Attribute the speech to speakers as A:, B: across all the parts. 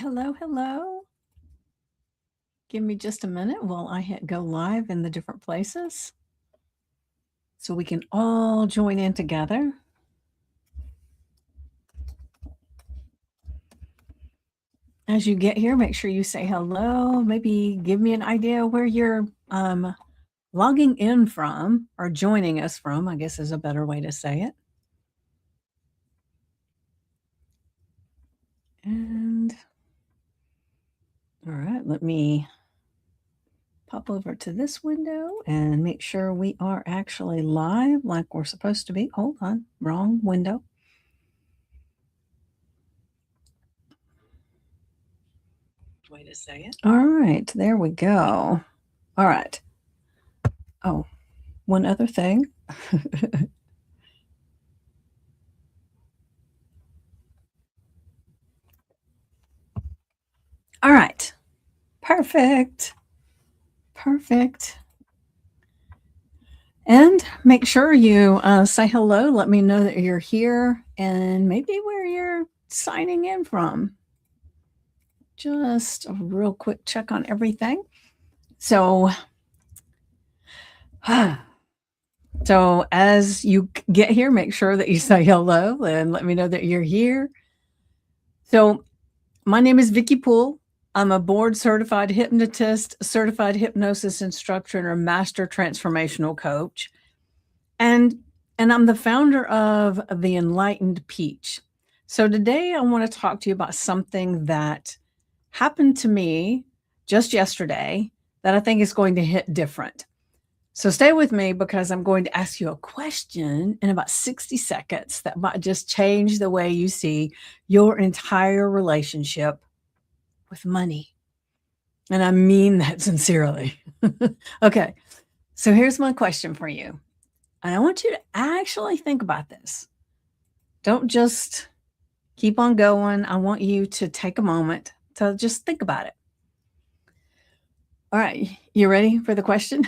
A: Hello, hello. Give me just a minute while I hit go live in the different places so we can all join in together. As you get here, make sure you say hello. Maybe give me an idea where you're logging in from or joining us from, I guess is a better way to say it. And all right, let me pop over to this window and make sure we are actually live like we're supposed to be. Hold on, wrong window. Way to say it. All right, there we go. All right. Oh, one other thing. All right. Perfect. Perfect. And make sure you say hello. Let me know that you're here and maybe where you're signing in from. Just a real quick check on everything. So as you get here, make sure that you say hello and let me know that you're here. So my name is Vickie Poole. I'm a board certified hypnotist, certified hypnosis instructor, and a master transformational coach. And I'm the founder of The Enlightened Peach. So today I want to talk to you about something that happened to me just yesterday that I think is going to hit different. So stay with me because I'm going to ask you a question in about 60 seconds that might just change the way you see your entire relationship with money. And I mean that sincerely. Okay, so here's my question for you. And I want you to actually think about this. Don't just keep on going. I want you to take a moment to just think about it. All right, you ready for the question?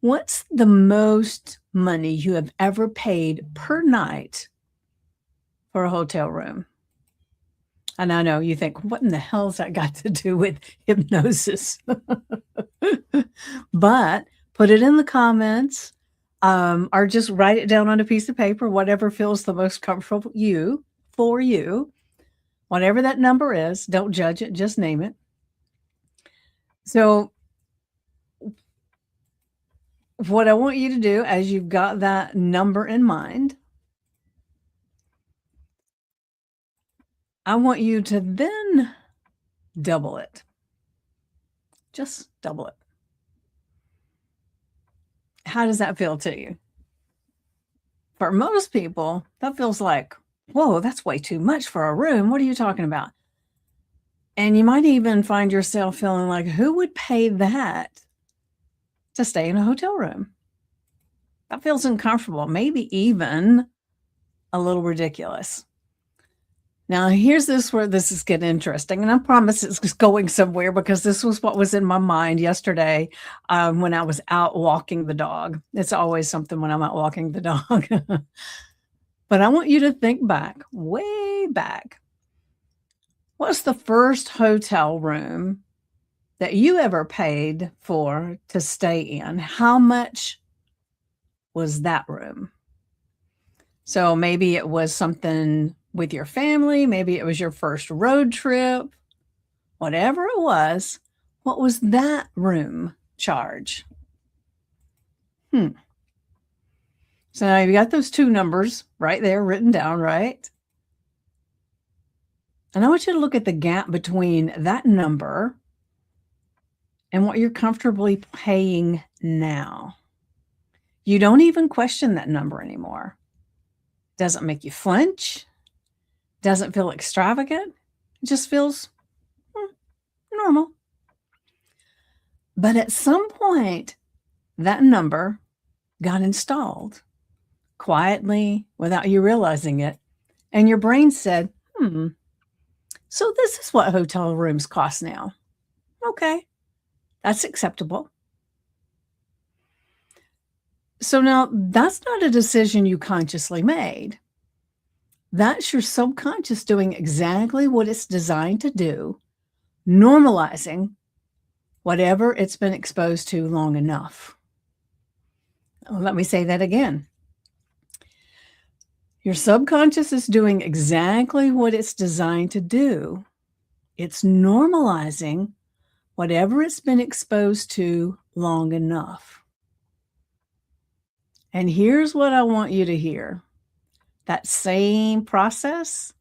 A: What's the most money you have ever paid per night for a hotel room? And I know you think, what in the hell's that got to do with hypnosis? But put it in the comments or just write it down on a piece of paper, whatever feels the most comfortable for you, whatever that number is. Don't judge it, just name it. So what I want you to do, as you've got that number in mind, I want you to then double it. Just double it. How does that feel to you? For most people, that feels like, whoa, that's way too much for a room. What are you talking about? And you might even find yourself feeling like, who would pay that to stay in a hotel room? That feels uncomfortable, maybe even a little ridiculous. Now, here's where this is getting interesting. And I promise it's going somewhere because this was what was in my mind yesterday when I was out walking the dog. It's always something when I'm out walking the dog. But I want you to think back, way back. What's the first hotel room that you ever paid for to stay in? How much was that room? So maybe it was something with your family, maybe it was your first road trip, whatever it was, what was that room charge? So now you got those two numbers right there written down, right? And I want you to look at the gap between that number and what you're comfortably paying now. You don't even question that number anymore. Doesn't make you flinch. Doesn't feel extravagant. It just feels normal. But at some point, that number got installed quietly without you realizing it. And your brain said, so this is what hotel rooms cost now. Okay, that's acceptable. So now that's not a decision you consciously made. That's your subconscious doing exactly what it's designed to do, normalizing whatever it's been exposed to long enough. Let me say that again. Your subconscious is doing exactly what it's designed to do. It's normalizing whatever it's been exposed to long enough. And here's what I want you to hear. That same process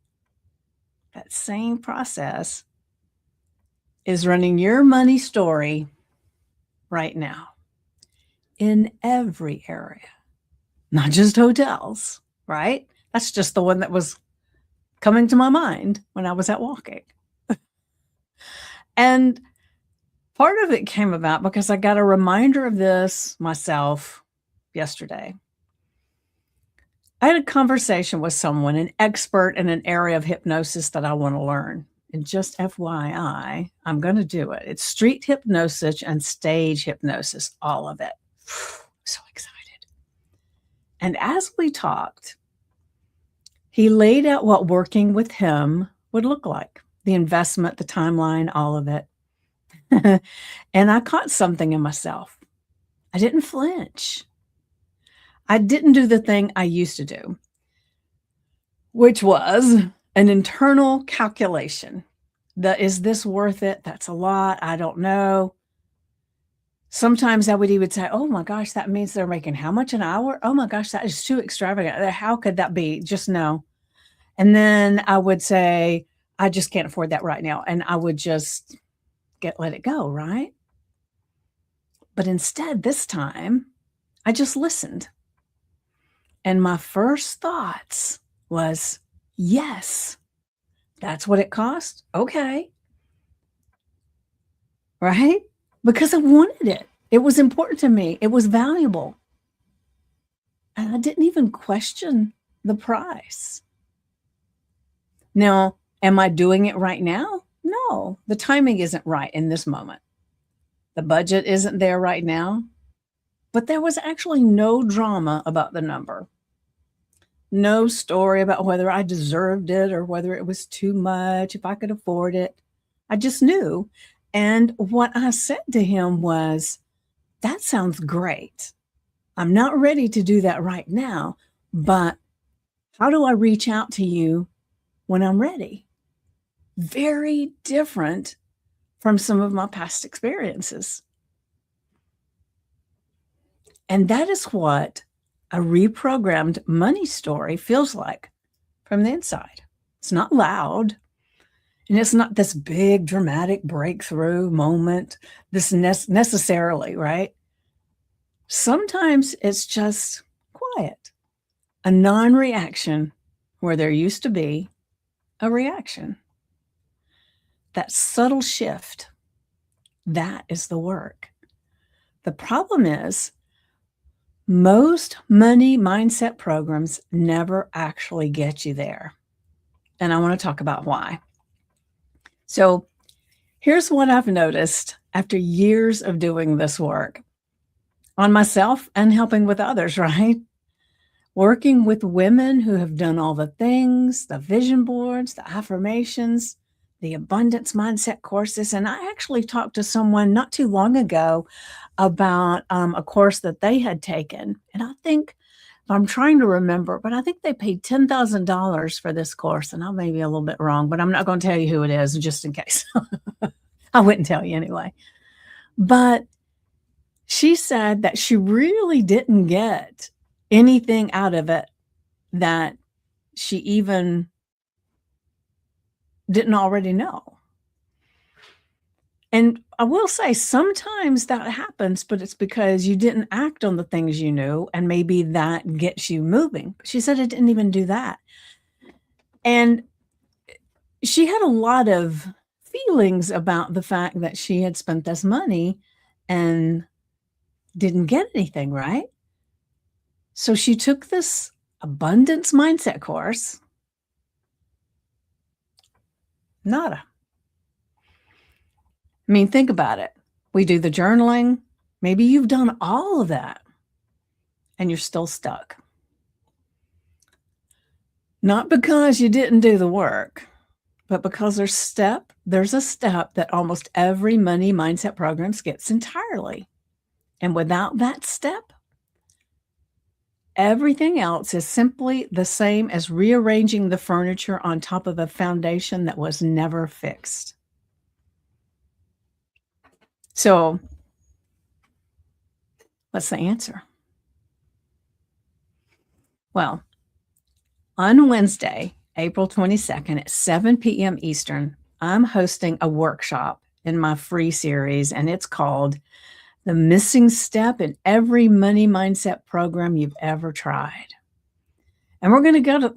A: is running your money story right now in every area, not just hotels, right? That's just the one that was coming to my mind when I was out walking. And part of it came about because I got a reminder of this myself yesterday. I had a conversation with someone, an expert in an area of hypnosis that I want to learn. And just FYI, I'm going to do it. It's street hypnosis and stage hypnosis, all of it. So excited. And as we talked, he laid out what working with him would look like, the investment, the timeline, all of it. And I caught something in myself. I didn't flinch. I didn't do the thing I used to do, which was an internal calculation. Is this worth it? That's a lot. I don't know. Sometimes I would even say, oh my gosh, that means they're making how much an hour? Oh my gosh, that is too extravagant. How could that be? Just no. And then I would say, I just can't afford that right now. And I would just let it go, right? But instead, this time, I just listened. And my first thoughts was, yes, that's what it cost. Okay. Right? Because I wanted it. It was important to me. It was valuable. And I didn't even question the price. Now, am I doing it right now? No, the timing isn't right in this moment. The budget isn't there right now. But there was actually no drama about the number. No story about whether I deserved it or whether it was too much, if I could afford it. I just knew. And what I said to him was, that sounds great. I'm not ready to do that right now, but how do I reach out to you when I'm ready? Very different from some of my past experiences. And that is what a reprogrammed money story feels like from the inside. It's not loud, and it's not this big dramatic breakthrough moment, this necessarily, right? Sometimes it's just quiet, a non-reaction where there used to be a reaction. That subtle shift, that is the work. The problem is, most money mindset programs never actually get you there. And I want to talk about why. So here's what I've noticed after years of doing this work on myself and helping with others, right? Working with women who have done all the things, the vision boards, the affirmations, the abundance mindset courses. And I actually talked to someone not too long ago about a course that they had taken. And I think, I'm trying to remember, but I think they paid $10,000 for this course. And I may be a little bit wrong, but I'm not going to tell you who it is just in case. I wouldn't tell you anyway. But she said that she really didn't get anything out of it that she even didn't already know. And I will say sometimes that happens, but it's because you didn't act on the things you knew, and maybe that gets you moving. But she said it didn't even do that. And she had a lot of feelings about the fact that she had spent this money and didn't get anything, right? So she took this abundance mindset course. Nada. I mean, think about it. We do the journaling. Maybe you've done all of that and you're still stuck. Not because you didn't do the work, but because there's a step that almost every money mindset program skips entirely. And without that step, everything else is simply the same as rearranging the furniture on top of a foundation that was never fixed. So, what's the answer? Well, on Wednesday, April 22nd at 7 p.m. Eastern, I'm hosting a workshop in my free series, and it's called The Missing Step in Every Money Mindset Program You've Ever Tried. And we're going to go to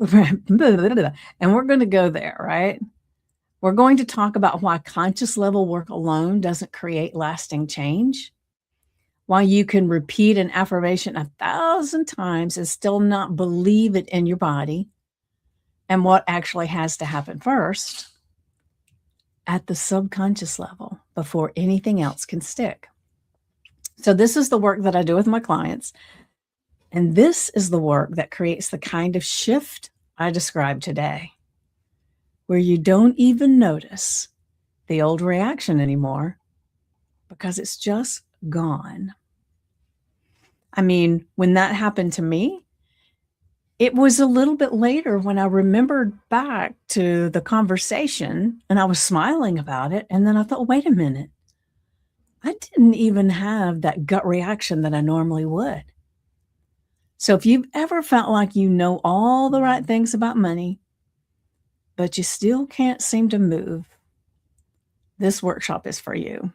A: and we're going to go there, right? We're going to talk about why conscious level work alone doesn't create lasting change, why you can repeat an affirmation 1,000 times and still not believe it in your body, and what actually has to happen first at the subconscious level before anything else can stick. So this is the work that I do with my clients. And this is the work that creates the kind of shift I described today, where you don't even notice the old reaction anymore because it's just gone. I mean, when that happened to me, it was a little bit later when I remembered back to the conversation and I was smiling about it. And then I thought, wait a minute, I didn't even have that gut reaction that I normally would. So if you've ever felt like you know all the right things about money, but you still can't seem to move, this workshop is for you.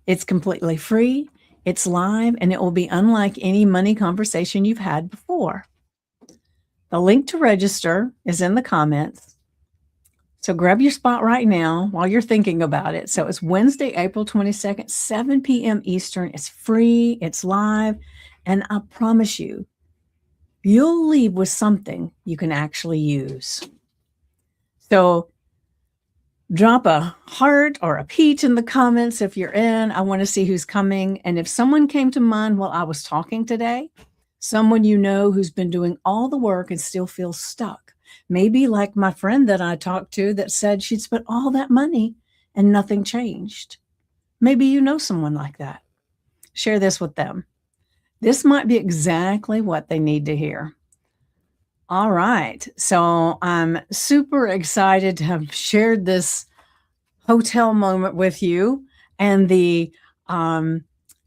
A: It's completely free, it's live, and it will be unlike any money conversation you've had before. The link to register is in the comments. So grab your spot right now while you're thinking about it. So it's Wednesday, April 22nd, 7 p.m. Eastern. It's free, it's live, and I promise you, you'll leave with something you can actually use. So drop a heart or a peach in the comments if you're in. I want to see who's coming. And if someone came to mind while I was talking today, someone you know who's been doing all the work and still feels stuck, maybe like my friend that I talked to that said she'd spent all that money and nothing changed. Maybe you know someone like that. Share this with them. This might be exactly what they need to hear. All right. So I'm super excited to have shared this hotel moment with you and the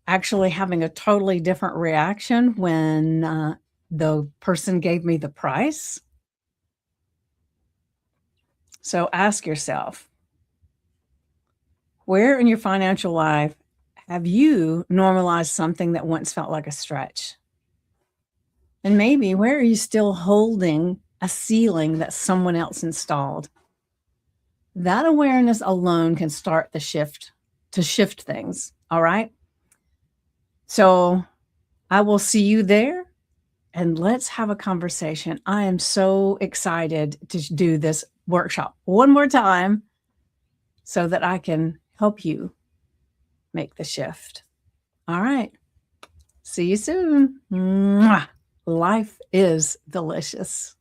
A: actually having a totally different reaction when the person gave me the price. So ask yourself, where in your financial life have you normalized something that once felt like a stretch? And maybe where are you still holding a ceiling that someone else installed? That awareness alone can start the shift to shift things. All right. So I will see you there and let's have a conversation. I am so excited to do this workshop one more time so that I can help you make the shift. All right. See you soon. Mwah. Life is delicious.